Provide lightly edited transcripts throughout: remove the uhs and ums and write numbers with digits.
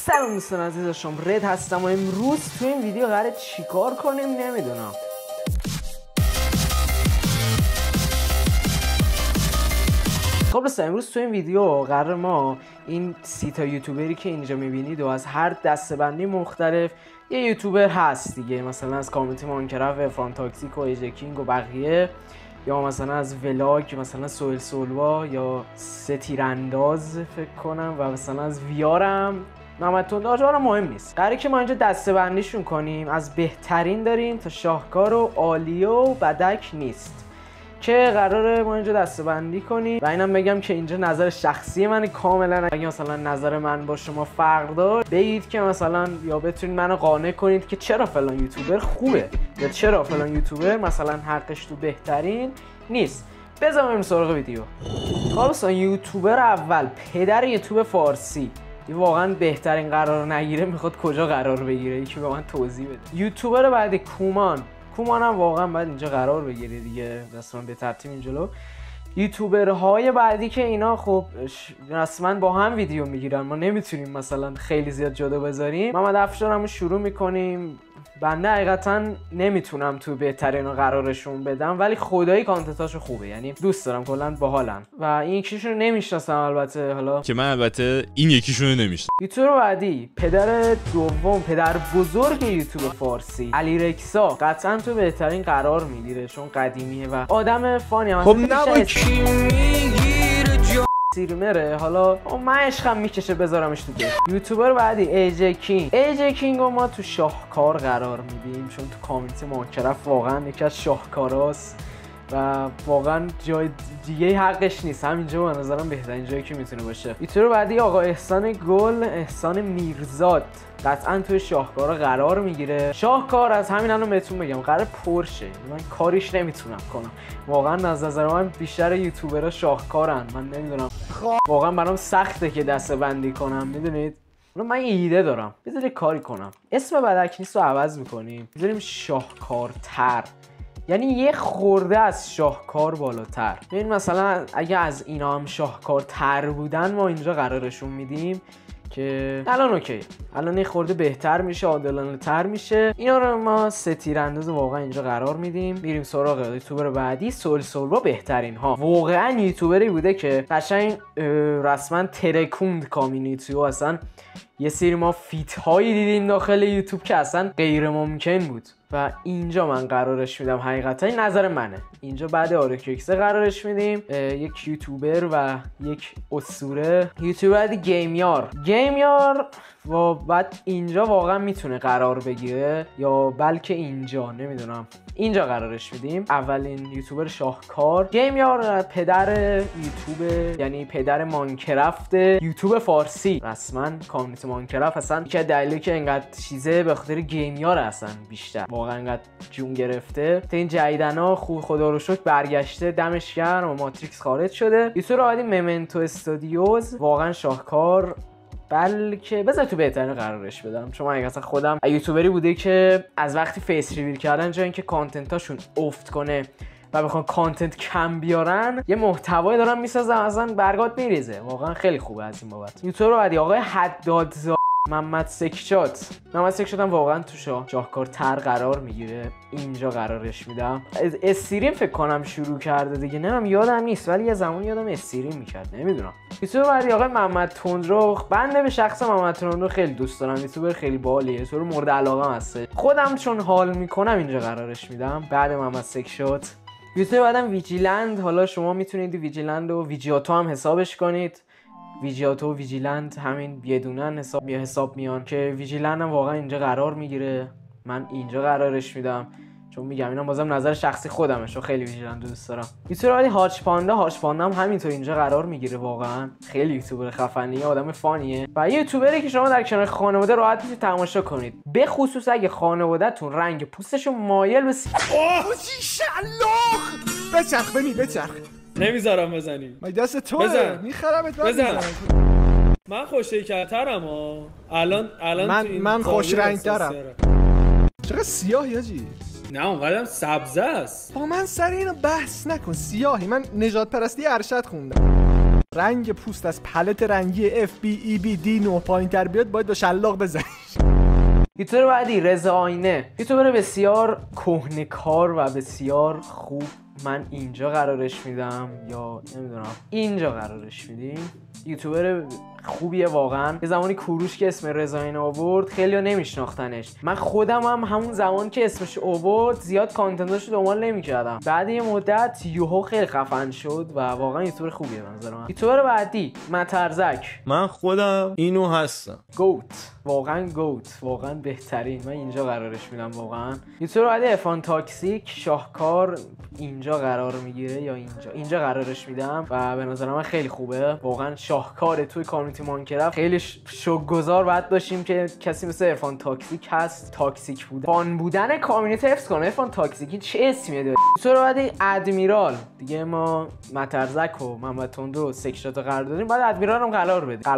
سلام دوستان عزیز، شما رد هستم و امروز تو این ویدیو قراره چیکار کنیم نمیدونم. خب دوستان امروز تو این ویدیو قرار ما این 30 تا یوتیوبری که اینجا میبینید و از هر دسته‌بندی مختلف یه یوتیوبر هست دیگه، مثلا از کامیونیتی ماینکرافت، فرانتاکسیک و ایجکینگ و بقیه، یا مثلا از ولاگ مثلا سوئیل سولوا یا سه تیرانداز فکر کنم، و مثلا از ویارم محمد تندآژار مهم نیست. قراره که ما اینجا دسته بندیشون کنیم، از بهترین داریم تا شاهکار و عالیه و بدک نیست که قراره ما اینجا دسته بندی کنیم. و اینم بگم که اینجا نظر شخصی من کاملا، اگه مثلا نظر من با شما فرق داره بگید که مثلا، یا بتونید منو قانع کنید که چرا فلان یوتیوبر خوبه یا چرا فلان یوتیوبر مثلا حقش تو بهترین نیست. بذارم بریم سراغ ویدیو. خب دوستان، یوتیوبر اول پدر یوتیوب فارسی، این واقعا بهترین قرار نگیره میخواد کجا قرار بگیره؟ یکی به من توضیح بده. یوتیوبر بعدی کومان هم واقعا باید اینجا قرار بگیره دیگه، رسما به ترتیب این جلو. یوتیوبرهای بعدی که اینا خب رسما با هم ویدیو میگیرن، ما نمیتونیم مثلا خیلی زیاد جدا بذاریم. محمد افشارمو شروع میکنیم. بنده حقیقتا نمیتونم تو بهترین قرارشون بدم، ولی خدایی کانتنتاشو خوبه، یعنی دوست دارم، کلا باحالن. و این یکیشون رو نمیشناسم البته، حالا که من البته این یکیشون رو نمیشناسم. یوتیوبر بعدی پدر دوم، پدر بزرگ یوتیوب فارسی، علی رکسا، قطعا تو بهترین قرار میگیره چون قدیمیه و آدم فانی. خب نباید کی میگیره سیرمره، حالا من عشقم میکشه بذارمش تو بیت. یوتیوبر بعدی ایجکینگ رو ما تو شاهکار قرار میدیم چون تو کامیونیتی ماینکرافت واقعا یکی از شاهکاراست و واقعا جای دیگه حقش نیست، همینجا به نظرم بهترین جایی که میتونه باشه. یوتیوبر بعدی آقا احسان میرزاد، قطعا توی شاهکار قرار میگیره. شاهکار از همین الان بهتون بگم قرار پرشه، من کاریش نمیتونم کنم واقعا. از نظر من بیشتر یوتیوبرها شاهکارن، من نمیدونم، واقعا برام سخته که دسته بندی کنم، میدونید. من یه ایده دارم، بذارید کاری کنم، اسم بدک نیست رو عوض میکنیم، بذاریم شاهکارتر، یعنی یه خورده از شاهکار بالاتر. ببین مثلا اگه از اینا هم شاهکارتر بودن ما اینجا قرارشون میدیم که الان اوکی، الان یه خورده بهتر میشه، عادلانه تر میشه. اینا رو ما سه تیرانداز واقعا اینجا قرار میدیم. میریم سراغ یوتیوبر بعدی، سوئیل سولوا، بهترین ها. واقعا یوتیوبری بوده که قشنگ رسما ترکوند کامیونیتی و اصلا یه سری ما فیت هایی دیدیم داخل یوتیوب که اصلا غیر ممکن بود و اینجا من قرارش میدم. حقیقتا این نظر منه. اینجا بعد آرکیکسه قرارش میدیم، یک یوتیوبر و یک اسطوره. یوتیوبر بعد گیمیار و بعد اینجا واقعا میتونه قرار بگیره، یا بلکه اینجا نمیدونم، اینجا قرارش میدیم. اولین یوتیوبر شاهکار گیمیار، پدر یوتیوب، یعنی پدر ماینکرافت یوتیوب فارسی. رسما کامیونیتی ماینکرافت اصلا که دلیلی که اینقدر چیزه به خاطر گیمیار اصلا بیشتر، واقعا اینقدر جون گرفته. تا این جدیدنا خوب خدا رو شکر برگشته، دمش گرم، و ماتریکس خارج شده. یوتیوبر بعدی ممنتو استودیوز، واقعا شاهکار، بلکه بذار تو بهترین قرارش بدم چون من اصلا خودم یوتیوبری بوده که از وقتی فیس ریویل کردن جای اینکه کانتنتاشون افت کنه و بخوان کانتنت کم بیارن، یه محتوایی دارن میسازن اصلا برگات میریزه، واقعا خیلی خوبه از این بابت. یوتیوبر بعدی آقای حدادزاده، محمد سکشات هم واقعا تو شاهکار تر قرار میگیره، اینجا قرارش میدم. استریم فکر کنم شروع کرده دیگه، نمیدونم یادم نیست، ولی یه زمانی یادم استریم میکرد، نمیدونم. یوتیوبر بعدی آقای محمد تندرو، بنده به شخص محمد تندرو خیلی دوست دارم، یوتیوبر خیلی باحالیه، یوتیوبر مورد علاقه هست خودم، چون حال میکنم اینجا قرارش میدم بعد محمد سکشات. یوتیوبر بعدم ویجیلند، حالا شما میتونید ویجیلند و ویجیاتو هم حسابش کنید، ویجیاتو و ویجیلند همین بدونن حساب میان که ویجیلند هم واقعا اینجا قرار میگیره، من اینجا قرارش میدم چون میگم اینا بازم نظر شخصی خودمه، چون خیلی ویجیلند دوست دارم. یوتیوبر بعدی هاچ پاندا هم همینطور اینجا قرار میگیره، واقعا خیلی یوتیوبر خفنیه، آدم فانیه و یوتیوبری که شما در کنار خانواده راحت میتونید تماشا کنید، به خصوص اگه خانواده‌تون رنگ پوستشون مایل به شلاق بچرخ نمیذارم بزنی، من دست توه میخرمت. بزن. من خوش‌شکل‌ترم الان من خوش رنگ‌ترم. چقدر سیاهی آجی؟ نه اونقدرم سبزه است. با من سر اینو بحث نکن، سیاهی. من نژاد پرستی ارشد خوندم. رنگ پوست از پلت رنگی FBEBD 9 پایین تر بیاد باید با شلاق بزنی. یوتیوبر بعدی رضا آینه، یوتیوبر بسیار کهنه‌کار و بسیار خوب. من اینجا قرارش میدم یا نمیدونم اینجا قرارش میدیم. یوتیوبر خوبیه واقعا. یه زمانی کوروش که اسم رضا آینه آورد خیلی‌ها نمیشناختنش. من خودم هم همون زمان که اسمش آورد زیاد کانتنتاشو دنبال نمی‌کردم. بعد یه مدت یوهو خیلی خفن شد و واقعا یوتیوبر خوبیه به نظر من. یوتیوبر بعدی مترزک، من خودم اینو هستم. گوت، واقعا گوت، واقعا بهترین. من اینجا قرارش میدم واقعا. یوتیوبر بعدی افان تاکسیک، شاهکار اینجا قرار میگیره یا اینجا قرارش میدم و به نظر من خیلی خوبه. واقعا شاهکاره. توی کامیونیتی ماینکرافت خیلی شوک‌گذار باید باشیم که کسی مثل افان تاکسیک هست. تاکسیک بوده، فان بودن کامیونیتی حفظ کنه. افان تاکسیکی چه اسمیه داره. یوتیوبر بعدی ادمیرال، دیگه ما مترزک و محمد تندو و سکشات قرار دادیم، بعد ادمیرال هم قرار بدیم.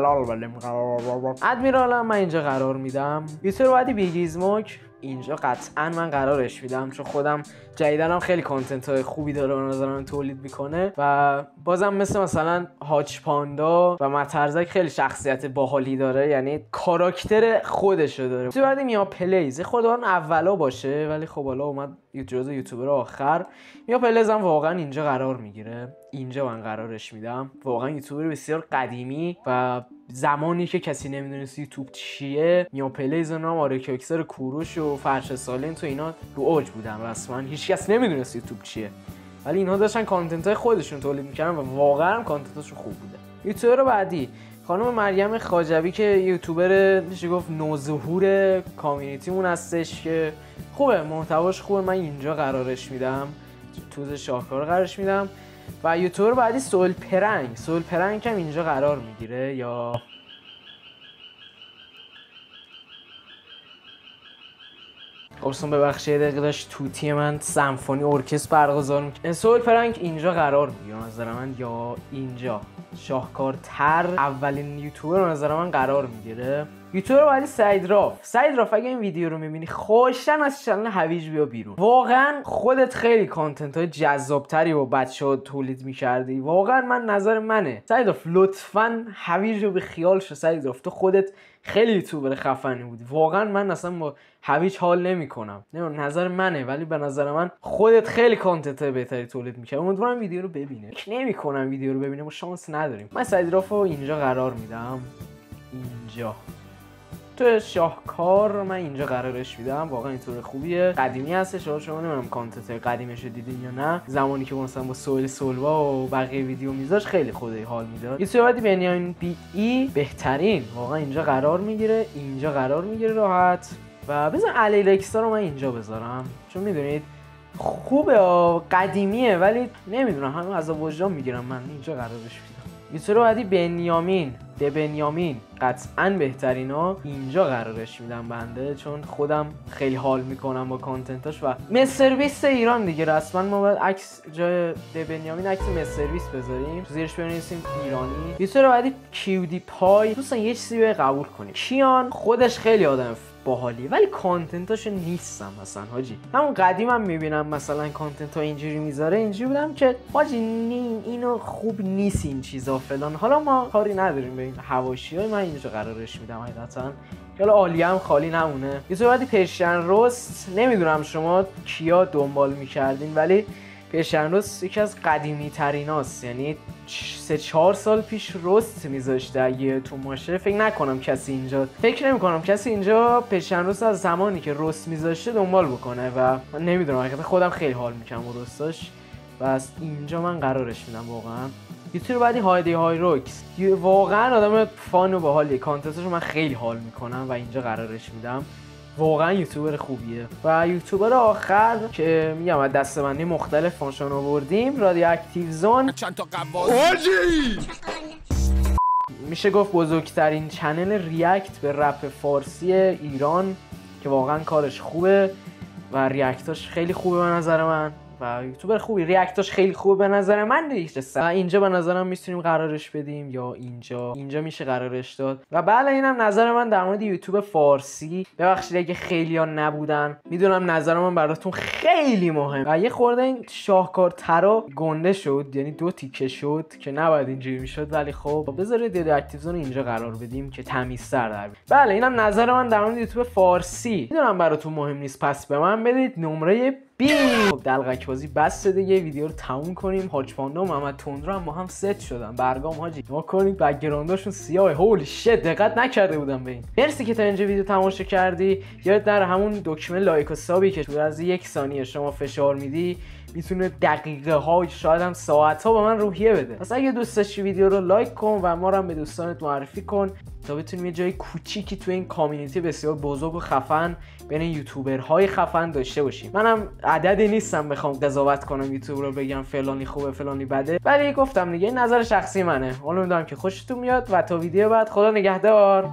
ادمیرال هم من اینجا قرار میدم. یوتیوبر بعدی بیگیزموک، اینجا قطعا من قرارش میدم چون خودم جدیدن هم خیلی کانتنت های خوبی داره به نظر من تولید میکنه و بازم مثلا هاچ پاندا و مترزک خیلی شخصیت باحالی داره، یعنی کاراکتر خودشو داره. تو بعد میا پلیز خود اون اولا باشه ولی خب حالا اومد یوتیوبر آخر. میا پلیز هم واقعا اینجا قرار میگیره. اینجا من قرارش میدم. واقعا یوتیوبر بسیار قدیمی و زمانی که کسی نمیدونست یوتیوب چیه، میا پلیز و نام آرکیوکسر کوروش و فرش سالین تو اینا رو اوج بودن رسما. هیچ کس نمیدونست یوتیوب چیه ولی اینها داشتن کانتنت های خودشون تولید میکردن و واقعا کانتنتشون خوب بوده. یوتیوبر بعدی خانم مریم خواجوی که یوتیوبر میشه گفت نوظهور کامیونیتیمون هستش که خوبه، محتواش خوبه. من اینجا قرارش میدم. توز شاهکار قرارش میدم. و یوتیوبر بعدی سول پرنگ هم اینجا قرار میگیره. یا قرصون ببخشید دقیقه داشت توتی من سمفونی ارکستر برگزار میکنه. سول پرنگ اینجا قرار میگیره نظر من، یا اینجا شاهکارتر اولین یوتیوبر نظر من قرار میگیره. یوتیوبر بعدی سعید راف اگه این ویدیو رو میبینی خوشن از چنل هویج بیا بیرون. واقعا خودت خیلی کانتنت های جذابتری با بچه‌ها تولید میکردی. واقعا من نظر منه سعید راف لطفاً هویج رو به خیال شو. سعید راف تو خودت خیلی یوتیوبر خفنی بودی. واقعا من اصلا با هویج حال نمیکنم. نظر منه ولی به نظر من خودت خیلی کانتنت بهتری تولید میکردی. امیدوارم ویدیو رو ببینه. نمیکنم ویدیو رو ببینه، ما شانس نداریم. من سعید راف رو اینجا قرار میدم. اینجا تو شاهکار من اینجا قرارش میدم. واقعا اینطور خوبیه، قدیمی هستش. شما نمیدونم کانتنت قدیمش رو دیدین یا نه. زمانی که مثلا با سولوا و بقیه ویدیو میذاش خیلی خدای حال میداد. یه بعدی بنیامین بی ای بهترین واقعا اینجا قرار میگیره. اینجا قرار میگیره راحت. و بذار الیلکسا رو من اینجا بذارم چون میدونید خوبه، قدیمیه ولی نمیدونم همه از وجدان میگیرم. من اینجا قرارش میدم. یوتیوبر بعدی بنیامین قطعا بهترینا اینجا قرارش میدم بنده چون خودم خیلی حال میکنم با کانتنتاش. و مسترویس ایران دیگه رسما ما باید عکس جای بنیامین عکس مسترویس بذاریم، زیرش بنویسیم ایرانی. یوتیوبر بعدی کیودی پای. دوستان یه چیزی قبول کنید، کیان خودش خیلی آدم باحالی ولی کانتنتاشو نیستم مثلا حاجی. همون قدیمم میبینم مثلا کانتنت ها اینجوری میذاره، اینجوری بودم که حاجی اینو خوب نیست این چیزا فلان. حالا ما کاری نداریم به این حواشیای، من اینجا قرارش میدم حقیقتا. حالا عالیه هم خالی نمونه. یه صحبتی پرشن رست، نمیدونم شما کیا دنبال میکردین ولی پرشن رست یکی از قدیمی تریناست، یعنی 3-4 سال پیش رست میذاشته. اگه تو ماشه فکر نمی کنم کسی اینجا پرشن رست از زمانی که رست میذاشته دنبال بکنه و من نمیدونم حقیقتا خودم خیلی حال میکنم با رستاش و اینجا من قرارش میدم واقعا. یوتیوبر بعدی هایدی هایروکس واقعا آدم فان و باحالیه، کانتنتاشو من خیلی حال میکنم و اینجا قرارش میدم. واقعا یوتیوبر خوبیه. و یوتیوبر آخر که میگم از دسته‌بندی مختلف فانکشن آوردیم، رادیو اکتیو زون. چند تا قوالی میشه گفت بزرگترین چنل ریاکت به رپ فارسی ایران که واقعا کارش خوبه و ریاکتاش خیلی خوبه به نظر من. و یوتیوبر خوبی، ریاکتاش خیلی خوبه به نظر من دیگه. اینجا به نظرم میتونیم قرارش بدیم یا اینجا میشه قرارش داد. و بله اینم نظر من در مورد یوتیوب فارسی. ببخشید اگه خیلی‌ها نبودن، میدونم نظر من براتون خیلی مهم و یه خورده این شاهکارترا گنده شد، یعنی 2 تیکه شد که نباید اینجوری میشد، ولی خب بذارید یه اکتیو زون اینجا قرار بدیم که تمیزتر در بیاد. بله اینم نظر من در مورد یوتیوب فارسی. میدونم براتون مهم نیست، پس به من بدید نمره خب دلقک بازی بس دیگه، ویدیو رو تموم کنیم. حاج پاندا و محمد تندرو هم با هم ست شدن. برگام حاجی ما کنید بک‌گرانداشون سیاه. هولی شت، دقت نکرده بودم به این. مرسی که تا اینجا ویدیو تماشا کردی. یاد در همون دکمه لایک و سابی که تو از 1 ثانیه شما فشار میدی میتونه دقیقه ها شاید هم ساعت ها به من روحیه بده. پس اگه دوست داشتی ویدیو رو لایک کن و ما رو هم به دوستانت معرفی کن تا بتونیم یه جای کوچیکی تو این کامیونیتی بسیار بزرگ و خفن بین یوتیوبرهای خفن داشته باشیم. منم عددی نیستم بخوام قضاوت کنم یوتیوب رو بگم فلانی خوبه فلانی بده، ولی گفتم دیگه این نظر شخصی منه. امیدوارم که خوشتون میاد و تا ویدیو بعد خدا نگهدار.